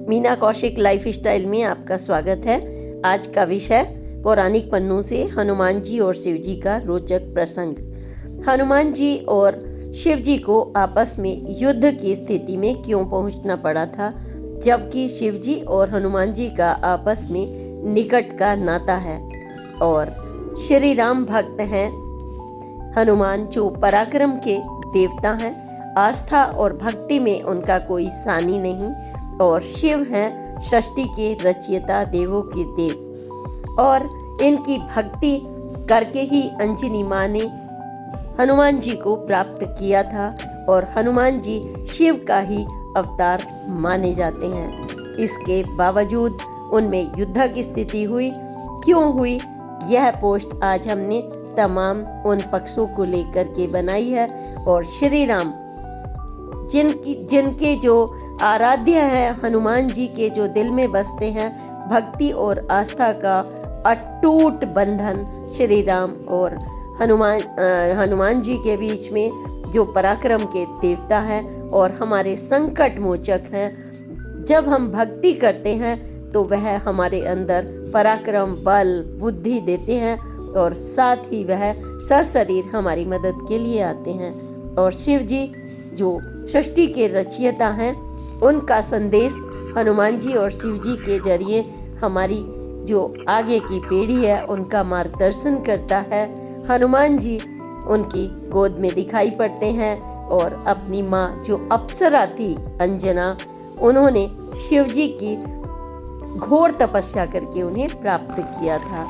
Meena Kaushik life style में आपका स्वागत है। आज का विषय पौराणिक पन्नों से हनुमान जी और शिव जी का रोचक प्रसंग। हनुमान जी और शिव जी को आपस में युद्ध की स्थिति में क्यों पहुंचना पड़ा था, जबकि शिव जी और हनुमान जी का आपस में निकट का नाता है और श्री राम भक्त हैं। हनुमान जो पराक्रम के देवता हैं, आस्था और भक्ति में उनका कोई सानी नहीं, और शिव हैं सृष्टि के रचयिता, देवों के देव। और इनकी भक्ति करके ही अंजनी माँ ने हनुमान जी को प्राप्त किया था और हनुमान जी शिव का ही अवतार माने जाते हैं। इसके बावजूद उनमें युद्ध की स्थिति हुई। क्यों हुई, यह पोस्ट आज हमने तमाम उन पक्षों को लेकर के बनाई है। और श्री राम जिनके जो आराध्य है, हनुमान जी के जो दिल में बसते हैं, भक्ति और आस्था का अटूट बंधन श्री राम और हनुमान जी के बीच में, जो पराक्रम के देवता हैं और हमारे संकट मोचक हैं। जब हम भक्ति करते हैं तो वह हमारे अंदर पराक्रम, बल, बुद्धि देते हैं और साथ ही वह सशरीर हमारी मदद के लिए आते हैं। और शिव जी जो सृष्टि के रचयिता हैं, उनका संदेश हनुमान जी और शिव जी के जरिए हमारी जो आगे की पीढ़ी है उनका मार्गदर्शन करता है। हनुमान जी उनकी गोद में दिखाई पड़ते हैं और अपनी माँ जो अप्सरा थी अंजना, उन्होंने शिव जी की घोर तपस्या करके उन्हें प्राप्त किया था।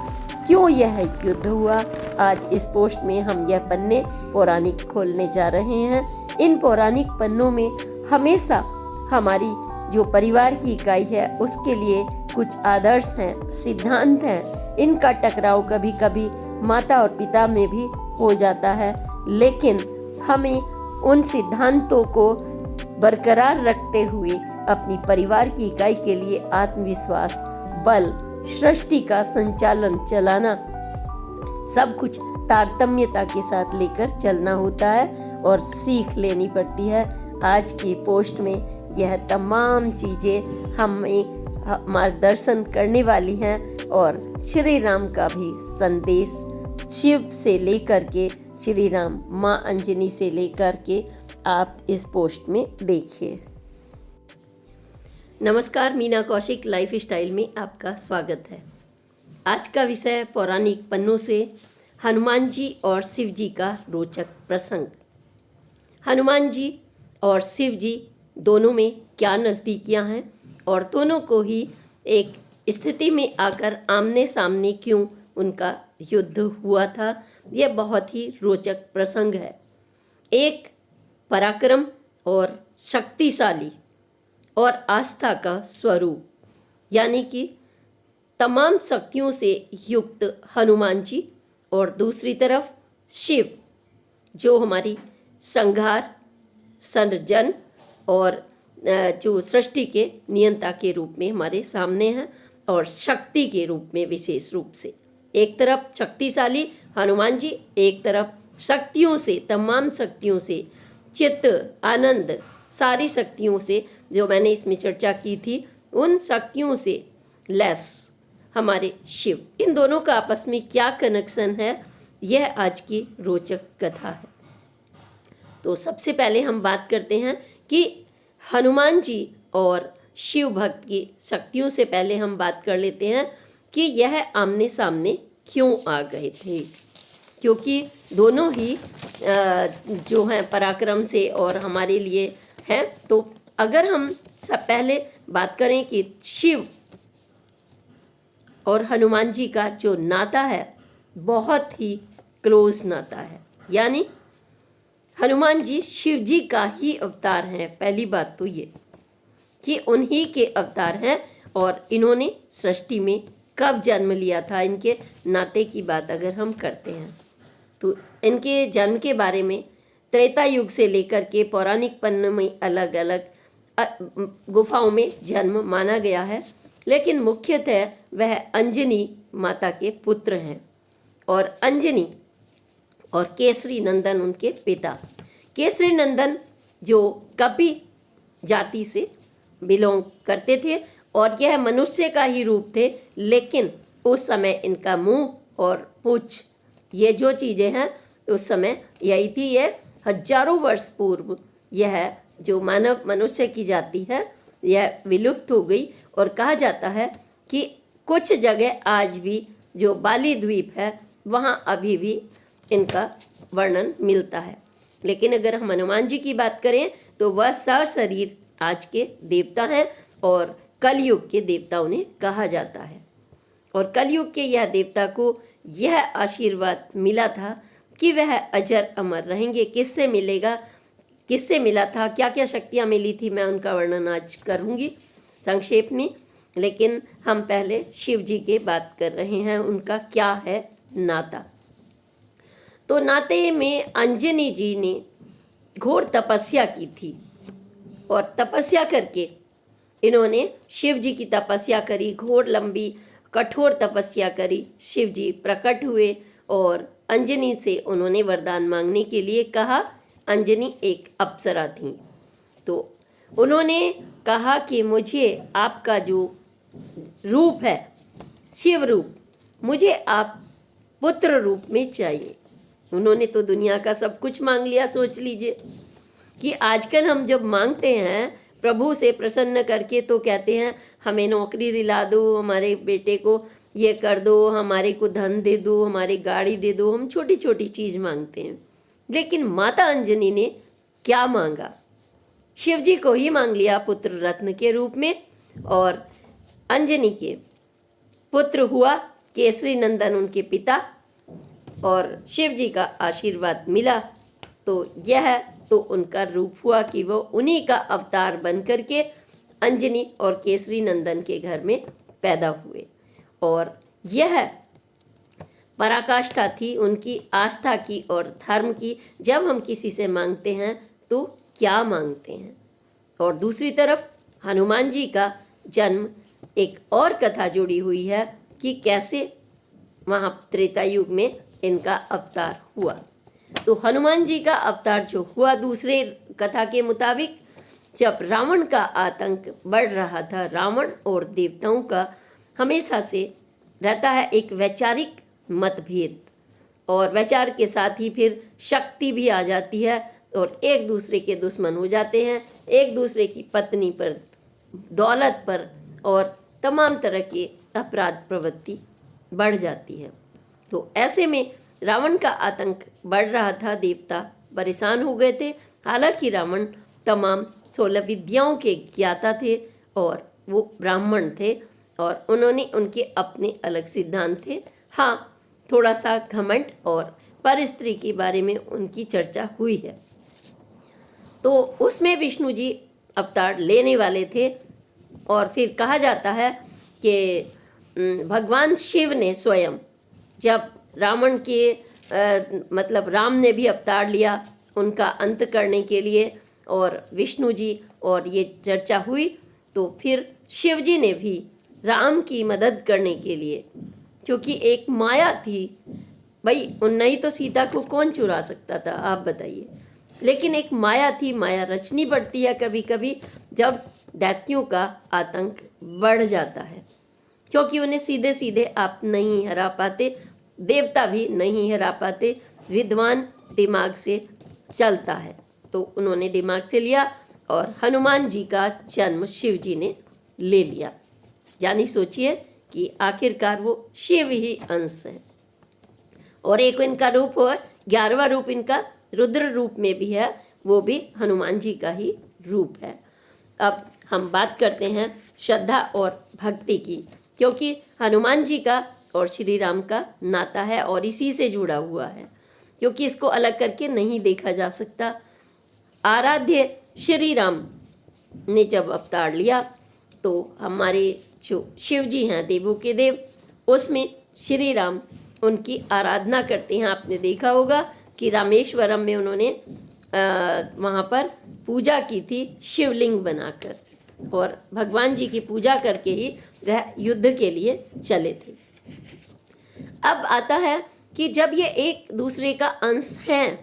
क्यों यह युद्ध हुआ, आज इस पोस्ट में हम यह पन्ने पौराणिक खोलने जा रहे हैं। इन पौराणिक पन्नों में हमेशा हमारी जो परिवार की इकाई है उसके लिए कुछ आदर्श हैं, सिद्धांत हैं। इनका टकराव कभी कभी माता और पिता में भी हो जाता है, लेकिन हमें उन सिद्धांतों को बरकरार रखते हुए अपनी परिवार की इकाई के लिए आत्मविश्वास, बल, सृष्टि का संचालन चलाना, सब कुछ तारतम्यता के साथ लेकर चलना होता है और सीख लेनी पड़ती है। आज की पोस्ट में यह तमाम चीज़ें हमें मार्गदर्शन करने वाली हैं और श्री राम का भी संदेश शिव से लेकर के श्री राम, माँ अंजनी से लेकर के आप इस पोस्ट में देखिए। नमस्कार, मीना कौशिक लाइफ स्टाइल में आपका स्वागत है। आज का विषय पौराणिक पन्नों से हनुमान जी और शिव जी का रोचक प्रसंग। हनुमान जी और शिव जी दोनों में क्या नज़दीकियाँ हैं और दोनों को ही एक स्थिति में आकर आमने सामने क्यों उनका युद्ध हुआ था, यह बहुत ही रोचक प्रसंग है। एक पराक्रम और शक्तिशाली और आस्था का स्वरूप, यानी कि तमाम शक्तियों से युक्त हनुमान जी, और दूसरी तरफ शिव जो हमारी संहार, सृजन और जो सृष्टि के नियंता के रूप में हमारे सामने हैं और शक्ति के रूप में विशेष रूप से। एक तरफ शक्तिशाली हनुमान जी, एक तरफ शक्तियों से, तमाम शक्तियों से, चित्त, आनंद, सारी शक्तियों से, जो मैंने इसमें चर्चा की थी, उन शक्तियों से लैस हमारे शिव। इन दोनों का आपस में क्या कनेक्शन है, यह आज की रोचक कथा है। तो सबसे पहले हम बात करते हैं कि हनुमान जी और शिव भक्त की शक्तियों से पहले हम बात कर लेते हैं कि यह आमने सामने क्यों आ गए थे। क्योंकि दोनों ही जो हैं पराक्रम से और हमारे लिए हैं। तो अगर हम सब पहले बात करें कि शिव और हनुमान जी का जो नाता है, बहुत ही क्लोज नाता है, यानी हनुमान जी शिव जी का ही अवतार हैं। पहली बात तो ये कि उन्हीं के अवतार हैं। और इन्होंने सृष्टि में कब जन्म लिया था, इनके नाते की बात अगर हम करते हैं तो इनके जन्म के बारे में त्रेता युग से लेकर के पौराणिक पन्नों में अलग अलग गुफाओं में जन्म माना गया है, लेकिन मुख्यतः वह अंजनी माता के पुत्र हैं। और अंजनी और केसरी नंदन उनके पिता। केसरी नंदन जो कपि जाति से बिलोंग करते थे और यह मनुष्य का ही रूप थे, लेकिन उस समय इनका मुंह और पूंछ, ये जो चीज़ें हैं उस समय यही थी। ये हजारों वर्ष पूर्व यह जो मानव मनुष्य की जाति है यह विलुप्त हो गई। और कहा जाता है कि कुछ जगह आज भी जो बाली द्वीप है वहाँ अभी भी इनका वर्णन मिलता है। लेकिन अगर हम हनुमान जी की बात करें तो वह सशरीर आज के देवता हैं और कलयुग के देवता उन्हें कहा जाता है। और कलयुग के यह देवता को यह आशीर्वाद मिला था कि वह अजर अमर रहेंगे। किससे मिलेगा, किससे मिला था, क्या क्या शक्तियाँ मिली थी, मैं उनका वर्णन आज करूँगी संक्षेप में। लेकिन हम पहले शिव जी की बात कर रहे हैं, उनका क्या है नाता। तो नाते में अंजनी जी ने घोर तपस्या की थी और तपस्या करके इन्होंने शिव जी की तपस्या करी, घोर लंबी कठोर तपस्या करी। शिव जी प्रकट हुए और अंजनी से उन्होंने वरदान मांगने के लिए कहा। अंजनी एक अप्सरा थी, तो उन्होंने कहा कि मुझे आपका जो रूप है शिव रूप, मुझे आप पुत्र रूप में चाहिए। उन्होंने तो दुनिया का सब कुछ मांग लिया। सोच लीजिए कि आजकल हम जब मांगते हैं प्रभु से प्रसन्न करके तो कहते हैं हमें नौकरी दिला दो, हमारे बेटे को ये कर दो, हमारे को धन दे दो, हमारी गाड़ी दे दो। हम छोटी छोटी चीज़ मांगते हैं। लेकिन माता अंजनी ने क्या मांगा, शिव जी को ही मांग लिया पुत्र रत्न के रूप में। और अंजनी के पुत्र हुआ केसरी नंदन उनके पिता, और शिव जी का आशीर्वाद मिला तो यह तो उनका रूप हुआ कि वो उन्हीं का अवतार बन करके अंजनी और केसरी नंदन के घर में पैदा हुए। और यह पराकाष्ठा थी उनकी आस्था की और धर्म की। जब हम किसी से मांगते हैं तो क्या मांगते हैं। और दूसरी तरफ हनुमान जी का जन्म, एक और कथा जुड़ी हुई है कि कैसे वहाँ त्रेता युग में इनका अवतार हुआ। तो हनुमान जी का अवतार जो हुआ दूसरे कथा के मुताबिक, जब रावण का आतंक बढ़ रहा था। रावण और देवताओं का हमेशा से रहता है एक वैचारिक मतभेद, और वैचार के साथ ही फिर शक्ति भी आ जाती है और एक दूसरे के दुश्मन हो जाते हैं। एक दूसरे की पत्नी पर, दौलत पर और तमाम तरह के अपराध प्रवृत्ति बढ़ जाती है। तो ऐसे में रावण का आतंक बढ़ रहा था, देवता परेशान हो गए थे। हालांकि रावण तमाम 16 विद्याओं के ज्ञाता थे और वो ब्राह्मण थे और उन्होंने उनके अपने अलग सिद्धांत थे। हाँ, थोड़ा सा घमंड और परस्त्री के बारे में उनकी चर्चा हुई है। तो उसमें विष्णु जी अवतार लेने वाले थे और फिर कहा जाता है कि भगवान शिव ने स्वयं, जब रावण के मतलब राम ने भी अवतार लिया उनका अंत करने के लिए, और विष्णु जी और ये चर्चा हुई, तो फिर शिव जी ने भी राम की मदद करने के लिए, क्योंकि एक माया थी भाई, नहीं तो सीता को कौन चुरा सकता था, आप बताइए। लेकिन एक माया थी, माया रचनी पड़ती है कभी कभी जब दैत्यों का आतंक बढ़ जाता है, क्योंकि उन्हें सीधे सीधे आप नहीं हरा पाते, देवता भी नहीं हरा पाते, विद्वान दिमाग से चलता है। तो उन्होंने दिमाग से लिया और हनुमान जी का जन्म शिव जी ने ले लिया। यानी सोचिए कि आखिरकार वो शिव ही अंश है। और एक इनका रूप हो, 11वां रूप इनका रुद्र रूप में भी है, वो भी हनुमान जी का ही रूप है। अब हम बात करते हैं श्रद्धा और भक्ति की, क्योंकि हनुमान जी का और श्री राम का नाता है और इसी से जुड़ा हुआ है, क्योंकि इसको अलग करके नहीं देखा जा सकता। आराध्य श्री राम ने जब अवतार लिया तो हमारे जो शिव जी हैं देवों के देव, उसमें श्री राम उनकी आराधना करते हैं। आपने देखा होगा कि रामेश्वरम में उन्होंने वहाँ पर पूजा की थी शिवलिंग बनाकर, और भगवान जी की पूजा करके ही वह युद्ध के लिए चले थे। अब आता है कि जब ये एक दूसरे का अंश हैं,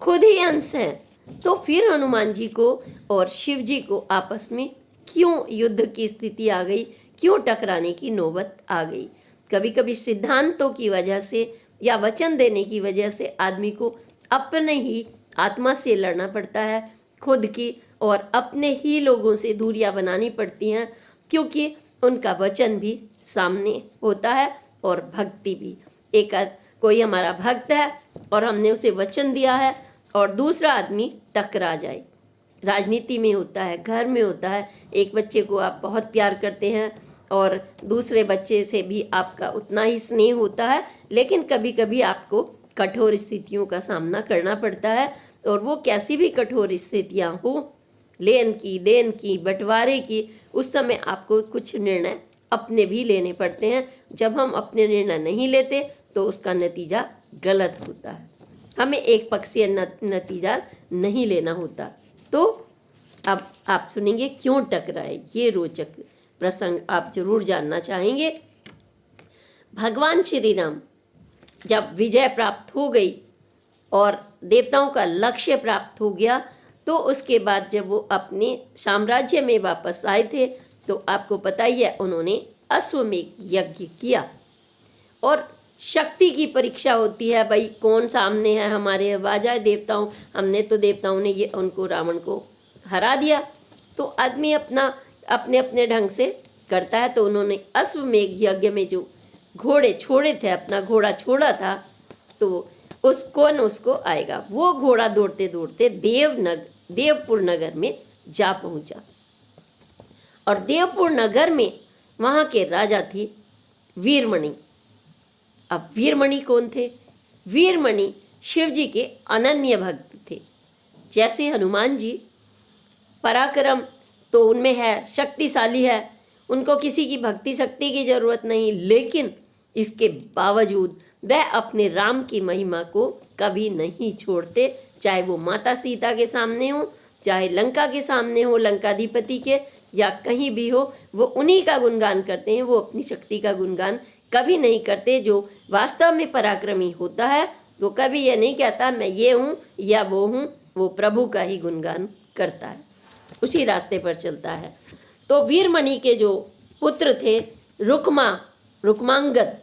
खुद ही अंश हैं, तो फिर हनुमान जी को और शिव जी को आपस में क्यों युद्ध की स्थिति आ गई, क्यों टकराने की नौबत आ गई? कभी कभी सिद्धांतों की वजह से या वचन देने की वजह से आदमी को अपने ही आत्मा से लड़ना पड़ता है, खुद की और अपने ही लोगों से दूरियां बनानी पड़ती हैं, क्योंकि उनका वचन भी सामने होता है और भक्ति भी। एक कोई हमारा भक्त है और हमने उसे वचन दिया है और दूसरा आदमी टकरा जाए। राजनीति में होता है, घर में होता है, एक बच्चे को आप बहुत प्यार करते हैं और दूसरे बच्चे से भी आपका उतना ही स्नेह होता है, लेकिन कभी कभी आपको कठोर स्थितियों का सामना करना पड़ता है। और वो कैसी भी कठोर स्थितियाँ हो, लेन की देन की बंटवारे की, उस समय आपको कुछ निर्णय अपने भी लेने पड़ते हैं। जब हम अपने निर्णय नहीं लेते तो उसका नतीजा गलत होता है, हमें एक पक्षीय नतीजा नहीं लेना होता। तो अब आप सुनेंगे क्यों टकराए, ये रोचक प्रसंग आप जरूर जानना चाहेंगे। भगवान श्री राम जब विजय प्राप्त हो गई और देवताओं का लक्ष्य प्राप्त हो गया, तो उसके बाद जब वो अपने साम्राज्य में वापस आए थे, तो आपको पता ही है उन्होंने अश्वमेध यज्ञ किया। और शक्ति की परीक्षा होती है, भाई कौन सामने है हमारे, आ जाए देवताओं। हमने तो देवताओं ने ये उनको रावण को हरा दिया, तो आदमी अपना अपने अपने ढंग से करता है। तो उन्होंने अश्वमेध यज्ञ में जो घोड़े छोड़े थे, अपना घोड़ा छोड़ा था, तो उसको आएगा। वो घोड़ा दौड़ते दौड़ते देवपुर नगर में जा पहुंचा। और देवपुर नगर में वहाँ के राजा थे वीरमणि। अब वीरमणि कौन थे? वीरमणि शिव जी के अनन्य भक्त थे। जैसे हनुमान जी पराक्रम तो उनमें है, शक्तिशाली है, उनको किसी की भक्ति शक्ति की जरूरत नहीं, लेकिन इसके बावजूद वह अपने राम की महिमा को कभी नहीं छोड़ते। चाहे वो माता सीता के सामने हो, चाहे लंका के सामने हो, लंकाधिपति के, या कहीं भी हो, वो उन्हीं का गुणगान करते हैं। वो अपनी शक्ति का गुणगान कभी नहीं करते। जो वास्तव में पराक्रमी होता है वो कभी ये नहीं कहता मैं ये हूँ या वो हूँ, वो प्रभु का ही गुणगान करता है, उसी रास्ते पर चलता है। तो वीरमणि के जो पुत्र थे रुक्मांगद,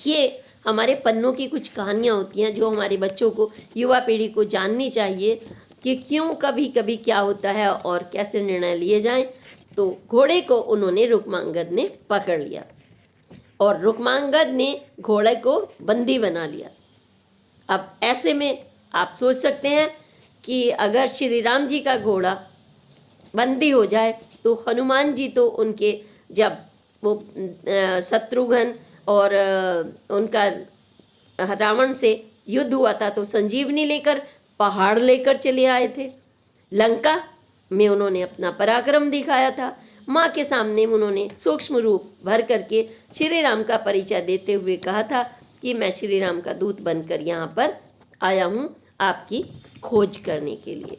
ये हमारे पन्नों की कुछ कहानियाँ होती हैं जो हमारे बच्चों को, युवा पीढ़ी को जाननी चाहिए कि क्यों कभी कभी क्या होता है और कैसे निर्णय लिए जाएं। तो घोड़े को उन्होंने रुक्मांगद ने पकड़ लिया और रुक्मांगद ने घोड़े को बंदी बना लिया। अब ऐसे में आप सोच सकते हैं कि अगर श्री राम जी का घोड़ा बंदी हो जाए तो हनुमान जी तो उनके, जब वो शत्रुघ्न और उनका रावण से युद्ध हुआ था तो संजीवनी लेकर पहाड़ लेकर चले आए थे। लंका में उन्होंने अपना पराक्रम दिखाया था। माँ के सामने उन्होंने सूक्ष्म रूप भर करके श्री राम का परिचय देते हुए कहा था कि मैं श्री राम का दूत बनकर यहाँ पर आया हूँ आपकी खोज करने के लिए।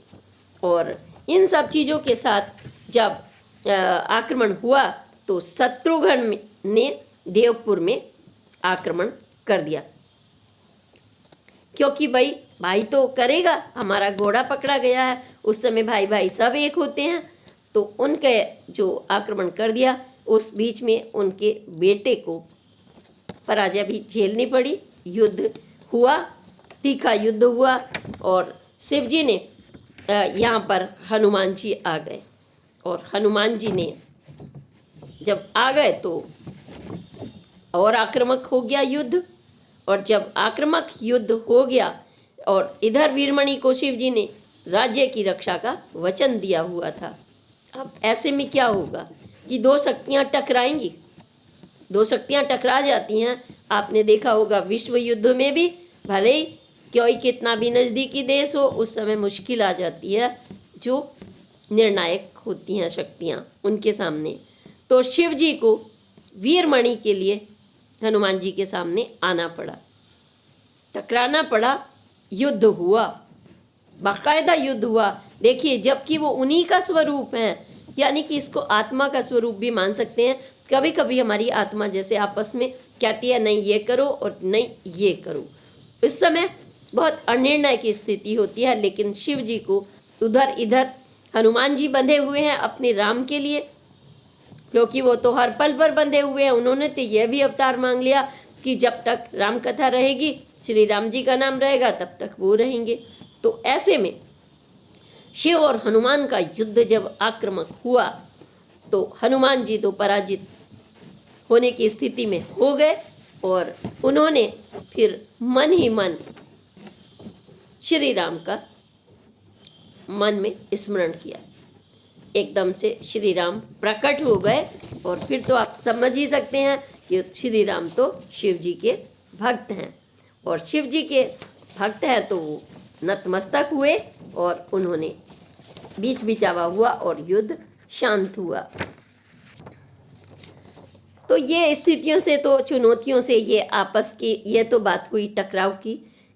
और इन सब चीज़ों के साथ जब आक्रमण हुआ तो शत्रुघ्न ने देवपुर में आक्रमण कर दिया, क्योंकि भाई तो करेगा, हमारा घोड़ा पकड़ा गया है। उस समय भाई भाई सब एक होते हैं, तो उनके जो आक्रमण कर दिया, उस बीच में उनके बेटे को पराजय भी झेलनी पड़ी। युद्ध हुआ, तीखा युद्ध हुआ और शिव जी ने यहाँ पर हनुमान जी आ गए। और हनुमान जी ने जब आ गए तो और आक्रामक हो गया युद्ध। और जब आक्रामक युद्ध हो गया और इधर वीरमणि को शिव जी ने राज्य की रक्षा का वचन दिया हुआ था। अब ऐसे में क्या होगा कि दो शक्तियाँ टकराएंगी, दो शक्तियाँ टकरा जाती हैं। आपने देखा होगा विश्व युद्ध में भी, भले ही कोई कितना भी नज़दीकी देश हो, उस समय मुश्किल आ जाती है जो निर्णायक होती हैं शक्तियाँ उनके सामने। तो शिव जी को वीरमणि के लिए हनुमान जी के सामने आना पड़ा, टकराना पड़ा, युद्ध हुआ, बाकायदा युद्ध हुआ। देखिए, जबकि वो उन्हीं का स्वरूप है, यानी कि इसको आत्मा का स्वरूप भी मान सकते हैं। कभी कभी हमारी आत्मा जैसे आपस में कहती है नहीं ये करो और नहीं ये करो। इस समय बहुत अनिर्णय की स्थिति होती है। लेकिन शिव जी को उधर इधर हनुमान जी बंधे हुए हैं अपने राम के लिए, क्योंकि वो तो हर पल पर बंधे हुए हैं। उन्होंने तो यह भी अवतार मांग लिया कि जब तक राम कथा रहेगी, श्री राम जी का नाम रहेगा, तब तक वो रहेंगे। तो ऐसे में शिव और हनुमान का युद्ध जब आक्रामक हुआ तो हनुमान जी तो पराजित होने की स्थिति में हो गए और उन्होंने फिर मन ही मन श्री राम का मन में स्मरण किया। एकदम से श्री राम प्रकट हो गए और फिर तो आप समझ ही सकते हैं कि श्री राम तो शिव जी के भक्त हैं, और शिव जी के भक्त हैं तो वो नतमस्तक हुए और उन्होंने बीच बिचावा हुआ और युद्ध शांत हुआ। तो ये स्थितियों से, तो चुनौतियों से ये आपस की ये तो बात हुई टकराव की।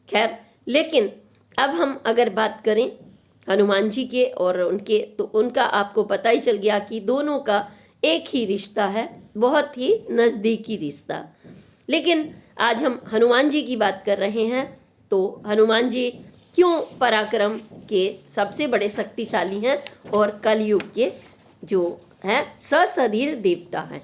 खैर, लेकिन अब हम अगर बात करें हनुमान जी के और उनके, तो उनका आपको पता ही चल गया कि दोनों का एक ही रिश्ता है, बहुत ही नज़दीकी रिश्ता। लेकिन आज हम हनुमान जी की बात कर रहे हैं, तो हनुमान जी क्यों पराक्रम के सबसे बड़े शक्तिशाली हैं और कलयुग के जो हैं सशरीर देवता हैं,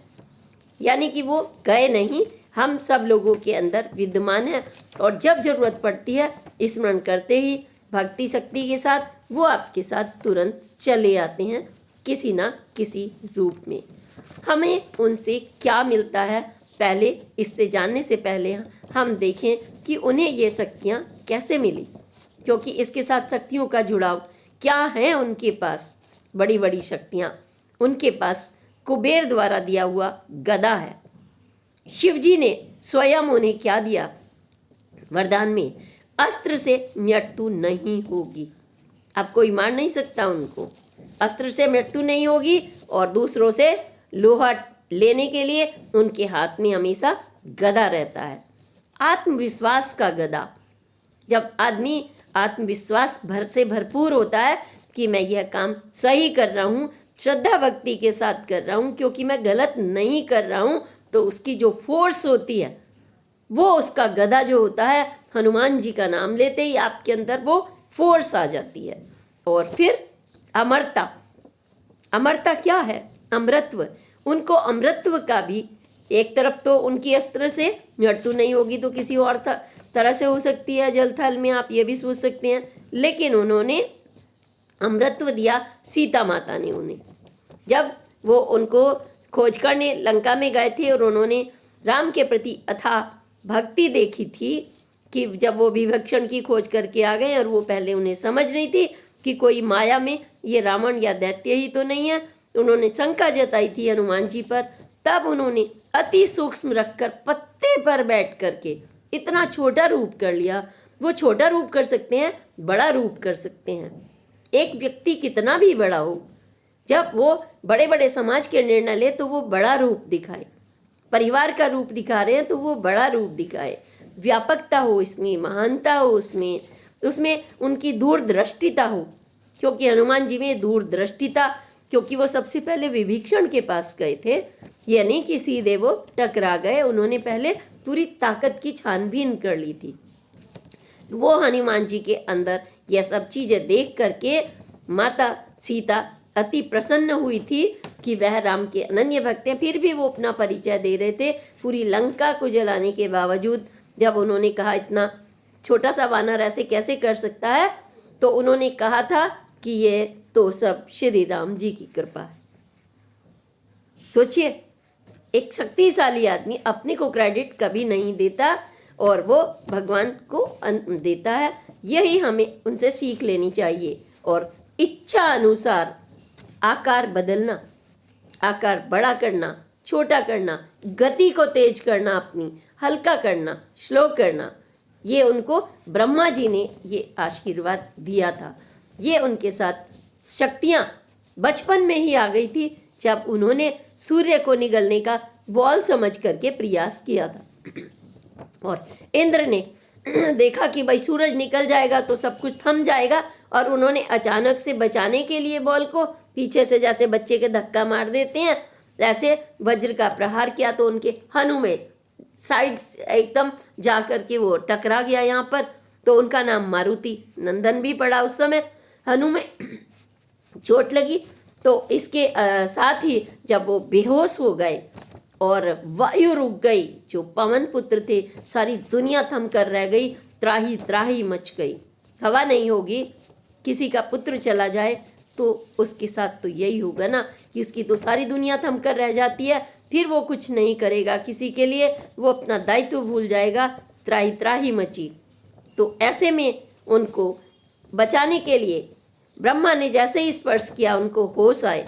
यानी कि वो गए नहीं, हम सब लोगों के अंदर विद्यमान है और जब जरूरत पड़ती है स्मरण करते ही भक्ति शक्ति के साथ वो आपके साथ तुरंत चले आते हैं किसी ना किसी रूप में। हमें उनसे क्या मिलता है, पहले इससे जानने से पहले हम देखें कि उन्हें ये शक्तियाँ कैसे मिली, क्योंकि इसके साथ शक्तियों का जुड़ाव क्या है। उनके पास बड़ी बड़ी शक्तियाँ, उनके पास कुबेर द्वारा दिया हुआ गदा है। शिव जी ने स्वयं उन्हें क्या दिया वरदान में, अस्त्र से मृत्यु नहीं होगी। अब कोई मार नहीं सकता उनको, अस्त्र से मृत्यु नहीं होगी। और दूसरों से लोहा लेने के लिए उनके हाथ में हमेशा गदा रहता है, आत्मविश्वास का गदा। जब आदमी आत्मविश्वास से भरपूर होता है कि मैं यह काम सही कर रहा हूँ, श्रद्धा भक्ति के साथ कर रहा हूँ, क्योंकि मैं गलत नहीं कर रहा हूँ, तो उसकी जो फोर्स होती है वो, उसका गदा जो होता है, हनुमान जी का नाम लेते ही आपके अंदर वो फोर्स आ जाती है। और फिर अमरता, अमरता क्या है, अमृतत्व। उनको अमृतत्व का भी, एक तरफ तो उनकी अस्त्र से मृत्यु नहीं होगी तो किसी और तरह से हो सकती है, जल थल में, आप ये भी सोच सकते हैं। लेकिन उन्होंने अमृतत्व दिया सीता माता ने उन्हें, जब वो उनको खोज करने लंका में गए थे और उन्होंने राम के प्रति अथाह भक्ति देखी थी कि जब वो विभीषण की खोज करके आ गए और वो पहले उन्हें समझ नहीं थी कि कोई माया में ये रावण या दैत्य ही तो नहीं है, उन्होंने शंका जताई थी हनुमान जी पर। तब उन्होंने अति सूक्ष्म रखकर पत्ते पर बैठ करके इतना छोटा रूप कर लिया। वो छोटा रूप कर सकते हैं, बड़ा रूप कर सकते हैं। एक व्यक्ति कितना भी बड़ा हो, जब वो बड़े बड़े समाज के निर्णय ले तो वो बड़ा रूप दिखाए, परिवार का रूप दिखा रहे हैं तो वो बड़ा रूप दिखाए, व्यापकता हो इसमें, महानता हो उसमें, उसमें उनकी दूरदृष्टिता हो। क्योंकि हनुमान जी में दूरदृष्टिता, क्योंकि वो सबसे पहले विभीषण के पास गए थे, ये नहीं कि सीधे वो टकरा गए, उन्होंने पहले पूरी ताकत की छानबीन कर ली थी। वो हनुमान जी के अंदर यह सब चीज़ें देख करके माता सीता अति प्रसन्न हुई थी कि वह राम के अनन्य भक्त हैं। फिर भी वो अपना परिचय दे रहे थे पूरी लंका को जलाने के बावजूद। जब उन्होंने कहा इतना छोटा सा वानर ऐसे कैसे कर सकता है, तो उन्होंने कहा था कि ये तो सब श्री राम जी की कृपा है। सोचिए, एक शक्तिशाली आदमी अपने को क्रेडिट कभी नहीं देता और वो भगवान को देता है। यही हमें उनसे सीख लेनी चाहिए। और इच्छा अनुसार आकार बदलना, आकार बड़ा करना, छोटा करना, गति को तेज करना, अपनी हल्का करना, स्लो करना, ये उनको ब्रह्मा जी ने ये आशीर्वाद दिया था। ये उनके साथ शक्तियाँ बचपन में ही आ गई थी, जब उन्होंने सूर्य को निगलने का बॉल समझ करके प्रयास किया था। और इंद्र ने देखा कि भाई सूरज निकल जाएगा तो सब कुछ थम जाएगा, और उन्होंने अचानक से बचाने के लिए बॉल को पीछे से, जैसे बच्चे के धक्का मार देते हैं, ऐसे वज्र का प्रहार किया तो उनके हनु में साइड एकदम जा करके वो टकरा गया यहाँ पर। तो उनका नाम मारुति नंदन भी पड़ा। उस समय हनु में चोट लगी तो इसके साथ ही जब वो बेहोश हो गए और वायु रुक गई, जो पवन पुत्र थे, सारी दुनिया थम कर रह गई, त्राही त्राही मच गई। हवा नहीं होगी, किसी का पुत्र चला जाए तो उसके साथ तो यही होगा ना कि उसकी तो सारी दुनिया थम कर रह जाती है, फिर वो कुछ नहीं करेगा किसी के लिए, वो अपना दायित्व भूल जाएगा, त्राही त्राही मची। तो ऐसे में उनको बचाने के लिए ब्रह्मा ने जैसे ही स्पर्श किया उनको होश आए,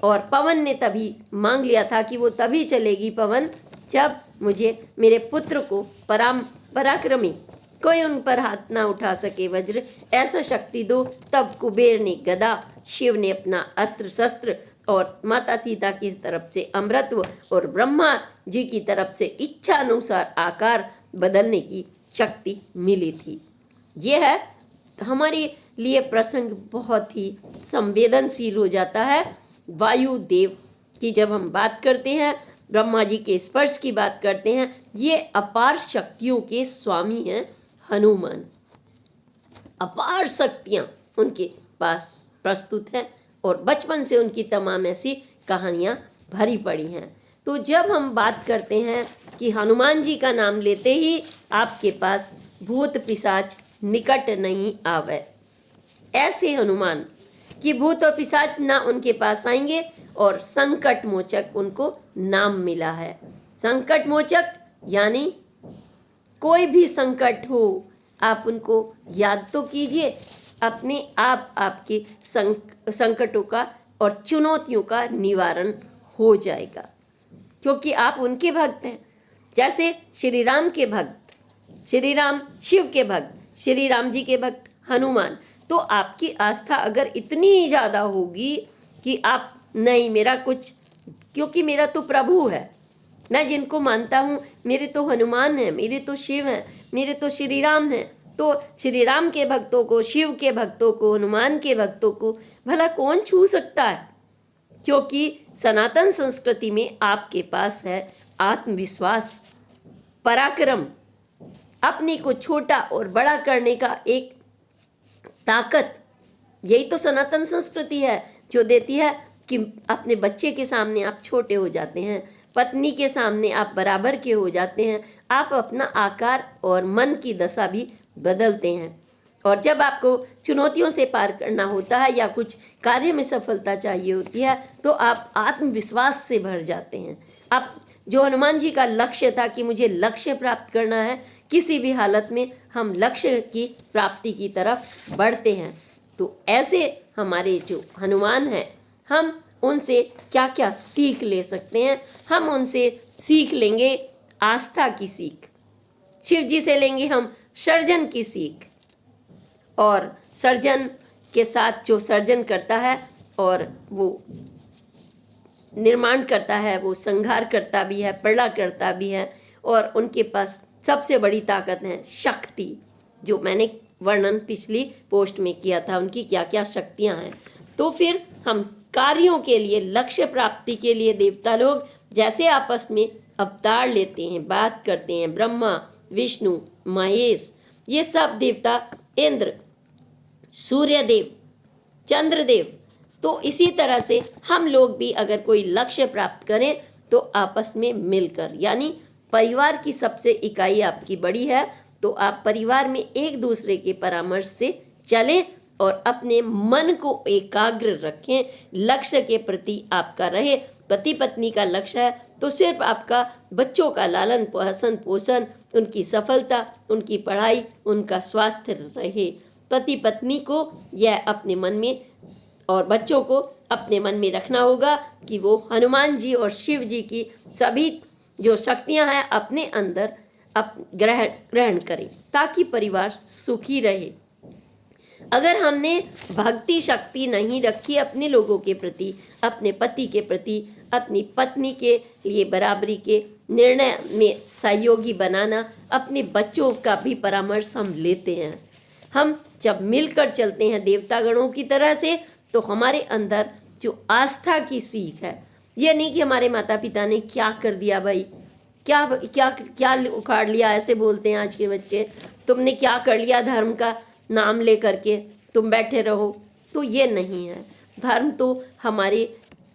और पवन ने तभी मांग लिया था कि वो तभी चलेगी पवन जब मुझे मेरे पुत्र को पराक्रमी कोई उन पर हाथ ना उठा सके, वज्र ऐसा शक्ति दो। तब कुबेर ने गदा, शिव ने अपना अस्त्र शस्त्र, और माता सीता की तरफ से अमृतत्व, और ब्रह्मा जी की तरफ से इच्छा अनुसार आकार बदलने की शक्ति मिली थी। यह है हमारे लिए प्रसंग बहुत ही संवेदनशील हो जाता है। वायु देव की जब हम बात करते हैं, ब्रह्मा जी के स्पर्श की बात करते हैं, ये अपार शक्तियों के स्वामी हैं हनुमान। अपार शक्तियाँ उनके पास प्रस्तुत हैं और बचपन से उनकी तमाम ऐसी कहानियाँ भरी पड़ी हैं। तो जब हम बात करते हैं कि हनुमान जी का नाम लेते ही आपके पास भूत पिशाच निकट नहीं आवे, ऐसे हनुमान कि भूत और पिशाच ना उनके पास आएंगे, और संकट मोचक उनको नाम मिला है। संकट मोचक यानी कोई भी संकट हो आप उनको याद तो कीजिए, अपने आप आपके संकटों का और चुनौतियों का निवारण हो जाएगा, क्योंकि आप उनके भक्त हैं। जैसे श्री राम के भक्त, श्री राम शिव के भक्त, श्री राम जी के भक्त हनुमान, तो आपकी आस्था अगर इतनी ज़्यादा होगी कि आप नहीं मेरा कुछ, क्योंकि मेरा तो प्रभु है, मैं जिनको मानता हूँ मेरे तो हनुमान हैं, मेरे तो शिव हैं, मेरे तो श्री राम हैं, तो श्री राम के भक्तों को, शिव के भक्तों को, हनुमान के भक्तों को भला कौन छू सकता है? क्योंकि सनातन संस्कृति में आपके पास है आत्मविश्वास, पराक्रम, अपने को छोटा और बड़ा करने का एक ताकत। यही तो सनातन संस्कृति है जो देती है कि अपने बच्चे के सामने आप छोटे हो जाते हैं, पत्नी के सामने आप बराबर के हो जाते हैं, आप अपना आकार और मन की दशा भी बदलते हैं। और जब आपको चुनौतियों से पार करना होता है या कुछ कार्य में सफलता चाहिए होती है तो आप आत्मविश्वास से भर जाते हैं। आप जो हनुमान जी का लक्ष्य था कि मुझे लक्ष्य प्राप्त करना है, किसी भी हालत में हम लक्ष्य की प्राप्ति की तरफ बढ़ते हैं। तो ऐसे हमारे जो हनुमान हैं, हम उनसे क्या क्या सीख ले सकते हैं? हम उनसे सीख लेंगे आस्था की सीख, शिव जी से लेंगे हम सर्जन की सीख, और सर्जन के साथ जो सर्जन करता है और वो निर्माण करता है, वो संहार करता भी है, प्रलय करता भी है, और उनके पास सबसे बड़ी ताकत है शक्ति, जो मैंने वर्णन पिछली पोस्ट में किया था उनकी क्या क्या शक्तियां हैं। तो फिर हम कार्यों के लिए, लक्ष्य प्राप्ति के लिए देवता लोग जैसे आपस में अवतार लेते हैं, बात करते हैं, ब्रह्मा, विष्णु, महेश, ये सब देवता, इंद्र, सूर्यदेव, चंद्रदेव, तो इसी तरह से हम लोग भी अगर कोई लक्ष्य प्राप्त करें तो आपस में मिलकर, यानी परिवार की सबसे इकाई आपकी बड़ी है, तो आप परिवार में एक दूसरे के परामर्श से चलें और अपने मन को एकाग्र रखें, लक्ष्य के प्रति आपका रहे। पति पत्नी का लक्ष्य है तो सिर्फ आपका बच्चों का लालन पोषण, उनकी सफलता, उनकी पढ़ाई, उनका स्वास्थ्य रहे। पति पत्नी को यह अपने मन में और बच्चों को अपने मन में रखना होगा कि वो हनुमान जी और शिव जी की सभी जो शक्तियां हैं अपने अंदर ग्रहण करें, ताकि परिवार सुखी रहे। अगर हमने भक्ति शक्ति नहीं रखी अपने लोगों के प्रति, अपने पति के प्रति, अपनी पत्नी के लिए बराबरी के निर्णय में सहयोगी बनाना, अपने बच्चों का भी परामर्श हम लेते हैं। हम जब मिलकर चलते हैं देवतागणों की तरह से, तो हमारे अंदर जो आस्था की सीख है, ये नहीं कि हमारे माता पिता ने क्या कर दिया भाई, क्या क्या क्या उखाड़ लिया, ऐसे बोलते हैं आज के बच्चे। तुमने क्या कर लिया धर्म का नाम ले करके, तुम बैठे रहो। तो ये नहीं है। धर्म तो हमारे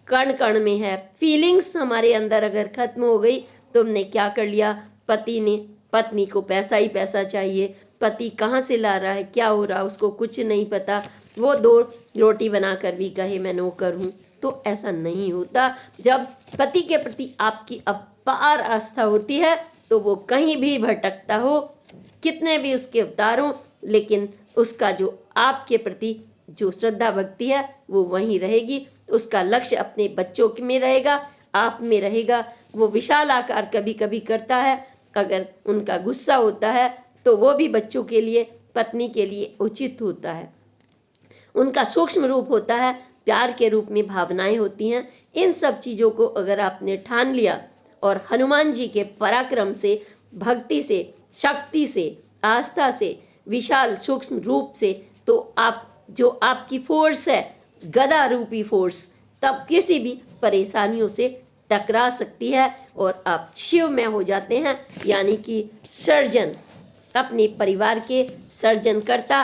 कण कण में है। फीलिंग्स हमारे अंदर अगर खत्म हो गई, तुमने क्या कर लिया, पति ने पत्नी को पैसा ही पैसा चाहिए, पति कहाँ से ला रहा है, क्या हो रहा है, उसको कुछ नहीं पता, वो 2 रोटी बना कर भी कहे मैं नौकर हूँ। तो ऐसा नहीं होता। जब पति के प्रति आपकी अपार आस्था होती है तो वो कहीं भी भटकता हो, कितने भी उसके अवतार हों, लेकिन उसका जो आपके प्रति जो श्रद्धा भक्ति है वो वहीं रहेगी। उसका लक्ष्य अपने बच्चों में रहेगा, आप में रहेगा। वो विशाल आकार कभी कभी करता है, अगर उनका गुस्सा होता है तो वो भी बच्चों के लिए, पत्नी के लिए उचित होता है। उनका सूक्ष्म रूप होता है, प्यार के रूप में भावनाएं होती हैं। इन सब चीज़ों को अगर आपने ठान लिया और हनुमान जी के पराक्रम से, भक्ति से, शक्ति से, आस्था से, विशाल सूक्ष्म रूप से, तो आप जो आपकी फोर्स है, गदा रूपी फोर्स, तब किसी भी परेशानियों से टकरा सकती है और आप शिव में हो जाते हैं। यानी कि सर्जन, अपने परिवार के सर्जन करता,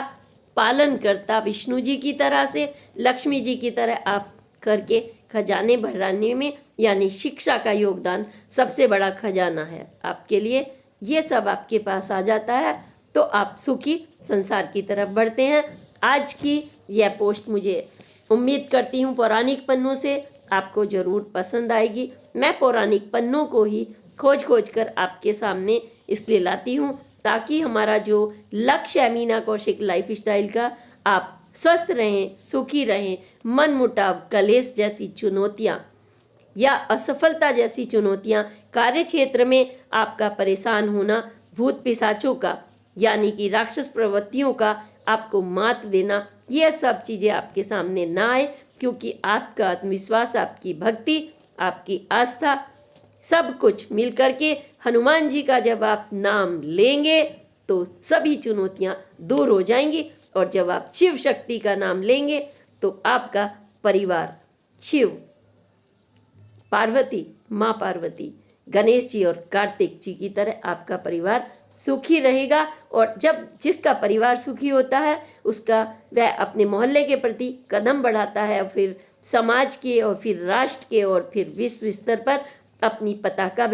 पालन करता, विष्णु जी की तरह से, लक्ष्मी जी की तरह आप करके खजाने बढ़ाने में, यानी शिक्षा का योगदान सबसे बड़ा खजाना है आपके लिए। ये सब आपके पास आ जाता है तो आप सुखी संसार की तरफ बढ़ते हैं। आज की यह पोस्ट मुझे उम्मीद करती हूँ पौराणिक पन्नों से आपको ज़रूर पसंद आएगी। मैं पौराणिक पन्नों को ही खोज खोज कर आपके सामने इसलिए लाती हूँ ताकि हमारा जो लक्ष्य है मीना कौशिक लाइफ स्टाइल का, आप स्वस्थ रहें, सुखी रहें। मन मुटाव, कलेश जैसी चुनौतियाँ या असफलता जैसी चुनौतियाँ, कार्य क्षेत्र में आपका परेशान होना, भूत पिशाचों का यानी कि राक्षस प्रवृत्तियों का आपको मात देना, यह सब चीज़ें आपके सामने ना आए, क्योंकि आपका आत्मविश्वास, आपकी भक्ति, आपकी आस्था, सब कुछ मिल करके हनुमान जी का जब आप नाम लेंगे तो सभी चुनौतियाँ दूर हो जाएंगी। और जब आप शिव शक्ति का नाम लेंगे तो आपका परिवार शिव, पार्वती, माँ पार्वती, गणेश जी और कार्तिक जी की तरह आपका परिवार सुखी रहेगा। और जब जिसका परिवार सुखी होता है उसका वह अपने मोहल्ले के प्रति कदम बढ़ाता है, फिर समाज के और फिर राष्ट्र के और फिर विश्व स्तर पर अपनी पताका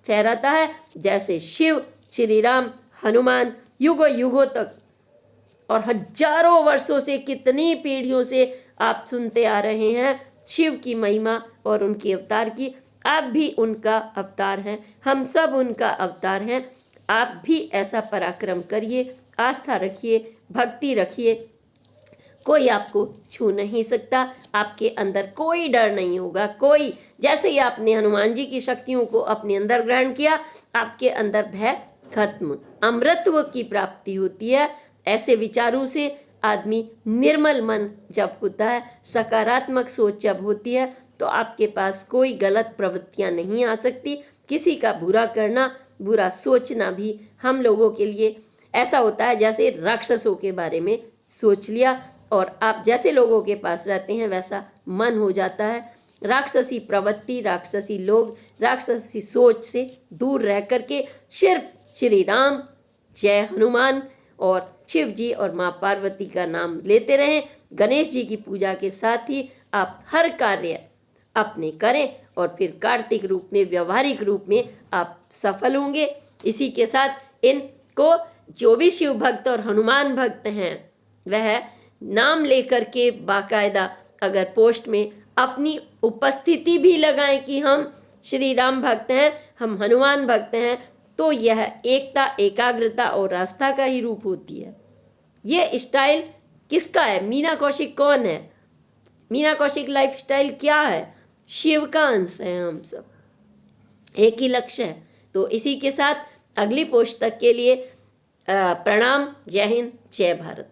फहराता है। जैसे शिव, श्री राम, हनुमान युगों युगों तक और हजारों वर्षों से, कितनी पीढ़ियों से आप सुनते आ रहे हैं शिव की महिमा और उनके अवतार की। आप भी उनका अवतार हैं, हम सब उनका अवतार हैं। आप भी ऐसा पराक्रम करिए, आस्था रखिए, भक्ति रखिए। कोई आपको छू नहीं सकता, आपके अंदर कोई डर नहीं होगा। कोई, जैसे ही आपने हनुमान जी की शक्तियों को अपने अंदर ग्रहण किया, आपके अंदर भय खत्म, अमृतत्व की प्राप्ति होती है। ऐसे विचारों से आदमी, निर्मल मन जब होता है, सकारात्मक सोच जब होती है, तो आपके पास कोई गलत प्रवृत्तियां नहीं आ सकती। किसी का बुरा करना, बुरा सोचना भी हम लोगों के लिए ऐसा होता है जैसे राक्षसों के बारे में सोच लिया, और आप जैसे लोगों के पास रहते हैं वैसा मन हो जाता है। राक्षसी प्रवृत्ति, राक्षसी लोग, राक्षसी सोच से दूर रह करके सिर्फ श्री राम, जय हनुमान और शिव जी और माँ पार्वती का नाम लेते रहें। गणेश जी की पूजा के साथ ही आप हर कार्य अपने करें और फिर कार्तिक रूप में, व्यवहारिक रूप में आप सफल होंगे। इसी के साथ इनको जो भी शिव भक्त और हनुमान भक्त हैं वह नाम लेकर के बाकायदा अगर पोस्ट में अपनी उपस्थिति भी लगाएं कि हम श्री राम भक्त हैं, हम हनुमान भक्त हैं, तो यह एकता, एकाग्रता और आस्था का ही रूप होती है। ये स्टाइल किसका है? मीना कौशिक कौन है? मीना कौशिक लाइफ स्टाइल क्या है? शिव का अंश है हम सब, एक ही लक्ष्य है। तो इसी के साथ अगली पोस्ट तक के लिए प्रणाम। जय हिंद, जय भारत।